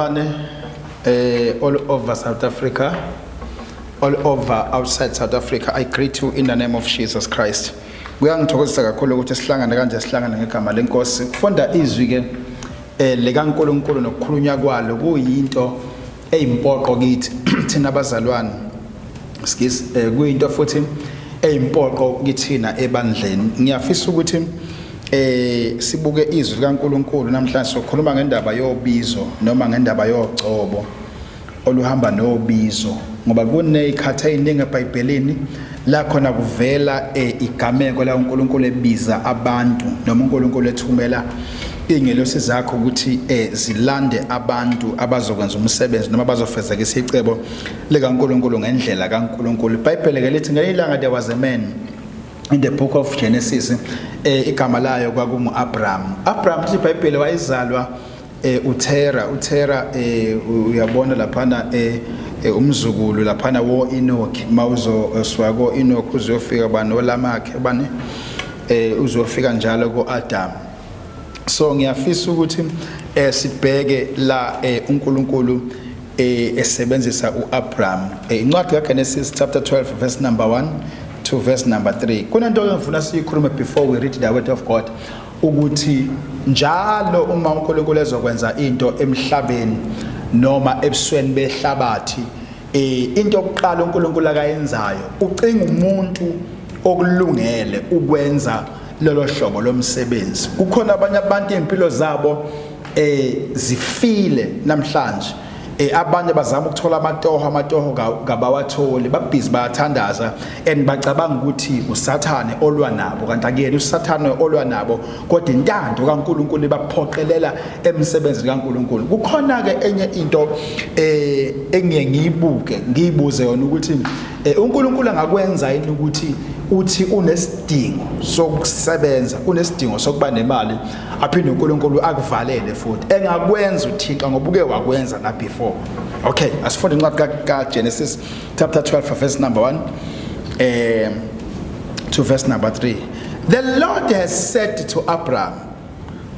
All over South Africa, all over outside South Africa, I greet you in the name of Jesus Christ. Kuyangithokozisa kakhulu ukuthi sihlangane kanje sihlangane ngegama lenkosi. Kufunda izwi ke likaNkulunkulu nokukhulunywa kwalo kuyinto eyimpoqo kithi thina abazalwane. Kuyinto futhi eyimpoqo kithina ebandleni. Ngiyafisa ukuthi sibuke izwi likaNkulunkulu namhlanje sokhuluma ngendaba yobizo noma ngendaba yogcobo oluhamba nobizo ngoba kunezikhathi eziningi eBhayibhelini la khona kuvela igameko la uNkulunkulu ebiza abantu noma uNkulunkulu ethumela ingelosi zakhe ukuthi zilande abantu abazokwenza umsebenzi noma bazofezekisa icebo likaNkulunkulu ngendlela kaNkulunkulu. iBhayibheli ke lithi ngelilanga there was a man in the book of Genesis, igama layo kwakungu Abraham. Abraham iBhayibheli wayezalwa uTera uyabona laphana umzukulu laphana wo Enoch mawuzo swako Enoch uzofika bani olamakhe bani uzofika njalo ko Adam. So ngiyafisa ukuthi sibheke la uNkulunkulu esebenzisa uAbraham. Incwadi kaGenesis chapter 12 verse number 1 to verse number 3. Kunento engifuna siyikhulume before we read the word of God ukuthi njalo uma uNkulunkulu ezokwenza into emhlabeni noma ebusweni behlabathi into yokuqala uNkulunkulu akayenzayo ucinga umuntu okulungele ukwenza lolo hlobo lomsebenzi. Kukhona abanye abantu impilo zabo zifile namhlanje. Abanye bazama ukuthola amatoho kabawatholi babhizi bayathandaza and bacabanga ukuthi usathane olwa nabo kanti akuyena usathane olwa nabo kodwa intando kaNkulunkulu ibaphoqelela emsebenzini kaNkulunkulu. Kukhona ke enye into ngiyibuze yona ukuthi uNkulunkulu angakwenza yini ukuthi uthi unesidingo sokusebenza unesidingo sokuba nemali aphinde uNkulunkulu akuvalele futhi engakwenza uThixo ngoba uke wakwenza na before. Okay, asifunda incwadi kaGenesis chapter 12 verse number 1 to verse number 3. The Lord has said to Abraham,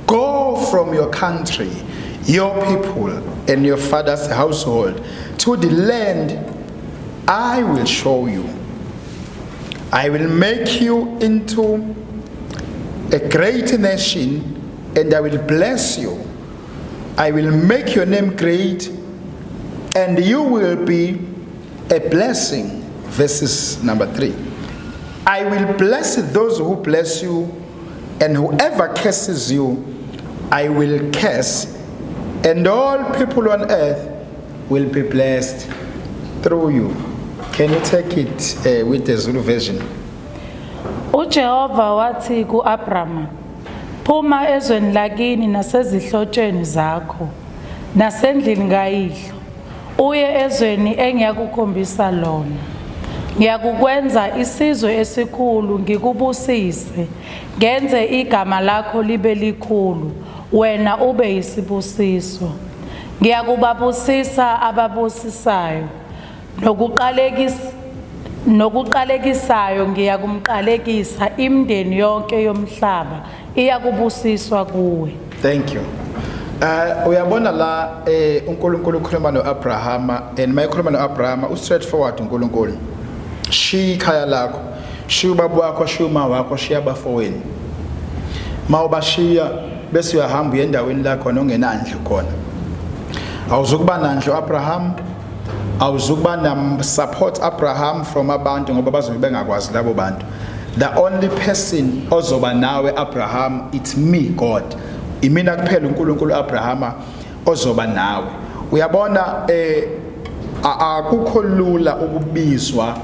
go from your country, your people and your father's household to the land I will show you. I will make you into a great nation and I will bless you. I will make your name great and you will be a blessing. Verses number 3. I will bless those who bless you and whoever curses you, I will curse, and all people on earth will be blessed through you. Can you take it with the Zulu version? uJehova wathi kuAbrahama, phuma ezweni lakini nasezihlotsheni zakho nasendlini kayihlo uye ezweni engiyakukhombisa lona. Ngiyakukwenza isizwe esikhulu ngikubusise, ngenze igama lakho libe likhulu, wena ube yisibusiso. Ngiyakubabusisa ababusisayo, nokuqalekisayo ngiyakumqalekisa, imindeni yonke yomhlaba iyakubusiswa kuwe. Thank you. Uyabona la uNkulunkulu ukhuluma noAbraham and mayikhuluma noAbraham u-straightforward uNkulunkulu. Shiya ikhaya lakho, shiya ubaba wakho, shiya uma wakho, shiya abafowenu. Mawubashiya bese uyahamba uye endaweni la khona ongenandlu khona. Awuzukuba nandlu Abraham, awuzukuba na support Abraham from abantu ngoba bazobe bengakwazi labo bantu. The only person ozoba nawe Abraham, it's me God. Imina kuphela uNkulunkulu Abrahama ozoba nawe. Uyabona akukho lula ukubizwa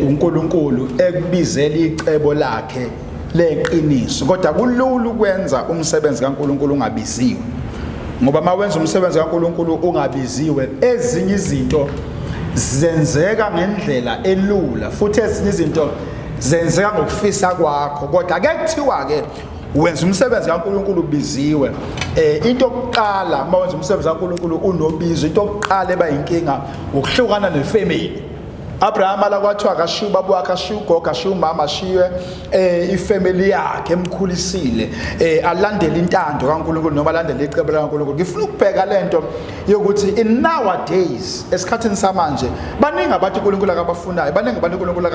uNkulunkulu ekubizela icebo lakhe leqiniso kodwa kulula ukwenza umsebenzi kaNkulunkulu ungabiziwe. Ngoba mawenza umsebenzi kaNkulunkulu ungabiziwe ezinye izinto zenzeka ngendlela elula futhi ezinye izinto zenzeka ngokufisa kwakho kodwa ake kuthiwa ke wenza umsebenzi kaNkulunkulu ubiziwe. Into yokuqala mawenza umsebenzi kaNkulunkulu unobizo, into yokuqala eba inkinga ukuhlukana nefamily. Abraham alakwathiwa akashiya ubaba wakhe, ashiya ugogo, ashiya umama, ashiye ifamily yakhe emkhulisile, alandele intando kaNkulunkulu noma alandele icebo likaNkulunkulu. Ngifuna ukubheka lento yokuthi in nowadays esikhathini samanje baningi abantu uNkulunkulu akabafunayo, baningi abantu uNkulunkulu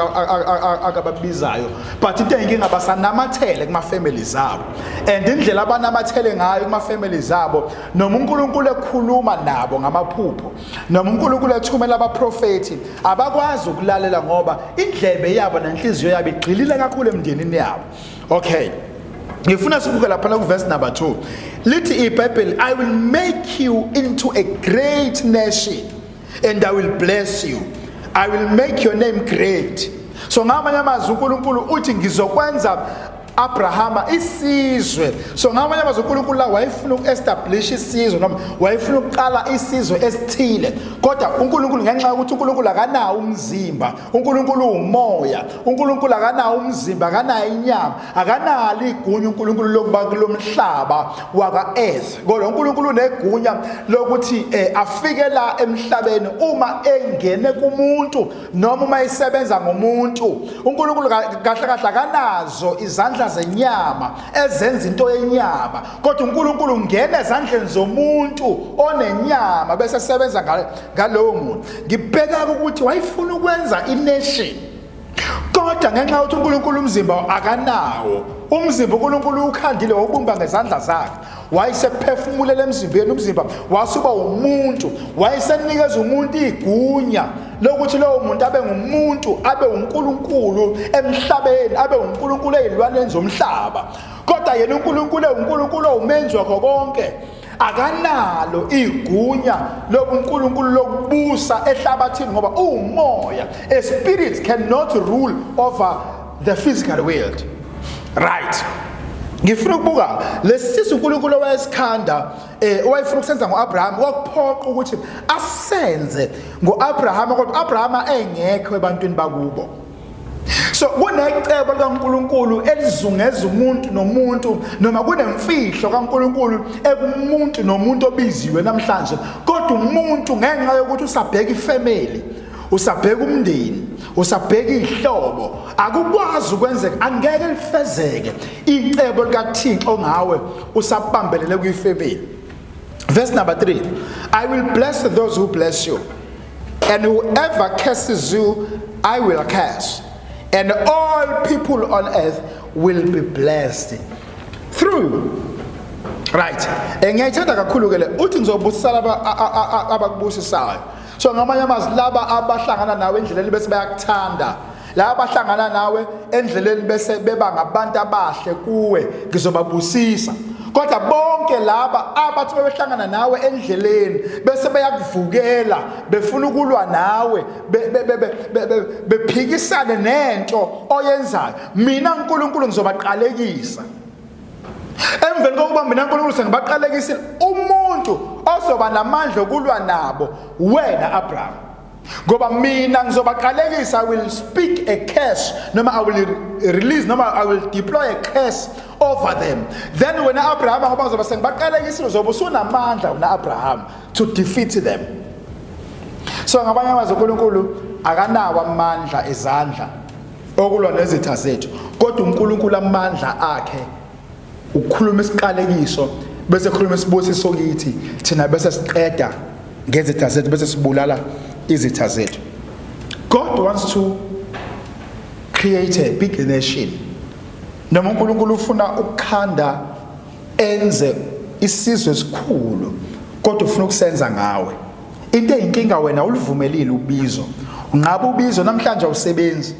akababizayo, but into enkinga basanamathele kuma families zabo, and indlela abanamathele ngayo kuma families zabo noma uNkulunkulu ekhuluma nabo ngamaphupho noma uNkulunkulu ethumela abaprofeti abakwazi ukulalela ngoba indlebe yabo nenhliziyo yabo igqilile kakhulu emndenini yabo. Okay, ngifuna sibuke lapha ku verse number 2 lithi iBhayibheli, I will make you into a great nation and I will bless you, I will make your name great. So ngamanye amazwi uNkulunkulu uthi ngizokwenza Abrahama isizwe. So ngamanye amazwi uNkulunkulu la wayefuna ukuestablish isizwe noma wayefuna ukuqala isizwe esithile, kodwa uNkulunkulu ngenxa yokuthi uNkulunkulu akanawo umzimba, uNkulunkulu umoya, uNkulunkulu akanawo umzimba, akanayo inyama, akanalo igunya uNkulunkulu lokuba kulomhlaba waka earth, kodwa uNkulunkulu unegunya lokuthi afike la emhlabeni uma engene kumuntu noma uma isebenza ngomuntu. uNkulunkulu kahle kahle akanazo izandla zenyama ezenza into yenyama, kodwa uNkulunkulu ungena ezandleni zomuntu onenyama bese sebenza ngalowo muntu. Ngibheka ukuthi wayefuna ukwenza ination, kodwa ngenxa yokuthi uNkulunkulu umzimba akanawo, umzimba uNkulunkulu ukhandile wawubumba ngezandla zakhe, wayesephefumulela emzimbeni, umzimba wasuba umuntu, wayesenikeza umuntu igunya lokuthi lowo muntu abe ngumuntu, abe uNkulunkulu emhlabeni, abe uNkulunkulu ezilwaneni zomhlaba. Kodwa yena uNkulunkulu umenzi wakho konke, akanalo igunya lobuNkulunkulu lokubusa ehlabathini ngoba umoya. A spirit cannot rule over the physical world. Right. Ngifuna ukubuka lesisi uNkulunkulu wayesikhanda owayefuna ukusenza ngoAbraham, wakuphoqa ukuthi asenze ngoAbraham kodwa uAbraham engekho ebantwini bakubo. So kunecebo likaNkulunkulu elizungeza umuntu nomuntu noma kunemfihlo kaNkulunkulu ekumuntu nomuntu obiziwe namhlanje, kodwa umuntu ngenxa yokuthi usabheka ifamily, usabheka umndeni, usabheka ihlobo, akukwazi ukwenzeka, angeke lifezeke icebo likaThixo ngawe usabambelele kuyifamily. Verse number 3, I will bless those who bless you, and whoever curses you I will curse, and all people on earth will be blessed through. Right. Ngiyayithanda kakhulu ke le uthi ngizobusisa laba abakubusisayo. So ngamanye amazwi laba abahlangana nawe endleleni bese bayakuthanda, laba abahlangana nawe endleleni bese beba ngabantu abahle kuwe, ngizobabusisa. Kodwa bonke laba abathi behlangana nawe endleleni bese bayakuvukela befuna ukulwa nawe bephikisane nento oyenzayo, mina uNkulunkulu ngizobaqalekisa. Emveni kokuba mina uNkulunkulu sengibaqalekisile, umuntu ozoba namandla okulwa nabo wena Abraham, ngoba mina ngizobaqalekisa. I will speak a curse noma I will release noma I will deploy a curse over them. Then when Abraham ngoba ngizoba sengibaqalekisile uzobe usunamandla una Abraham to defeat them. So ngabanye amazwi uNkulunkulu akanawo amandla ezandla okulwa nezitha zethu, kodwa uNkulunkulu amandla akhe ukhuluma isiqalekiso bese khuluma isibusiso kithi thina bese siqeda ngezitha zethu bese sibulala izitha zethu. God wants to create a big nation. Noma uNkulunkulu ufuna ukukhanda enze isizwe esikhulu, kodwa ufuna ukusenza ngawe. Into eyinkinga wena ulivumelile ubizo. Ngabe ubizo namhlanje awusebenzi,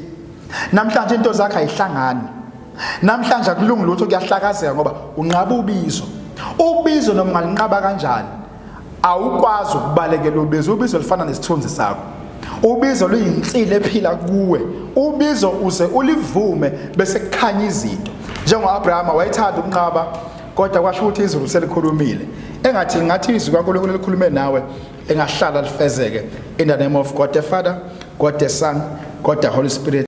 namhlanje into zakhe ayihlangani, namhlanje akulungi lutho kuyahlakazeka ngoba unqaba ubizo. Ubizo noma ungalinqaba kanjani awukwazi ukubalekela ubizo. Ubizo lifana nesithunzi sakho, ubizo luyinsile ephila kuwe, ubizo uze ulivume bese kukhanya izinto. NjengoAbraham wayethanda ukunqaba kodwa kwasho ukuthi izulu selikhulumile, engathi ngathi izwi kaNkulunkulu likhulume nawe engahlala lifezeke. In the name of God the Father, God the Son, God the Holy Spirit.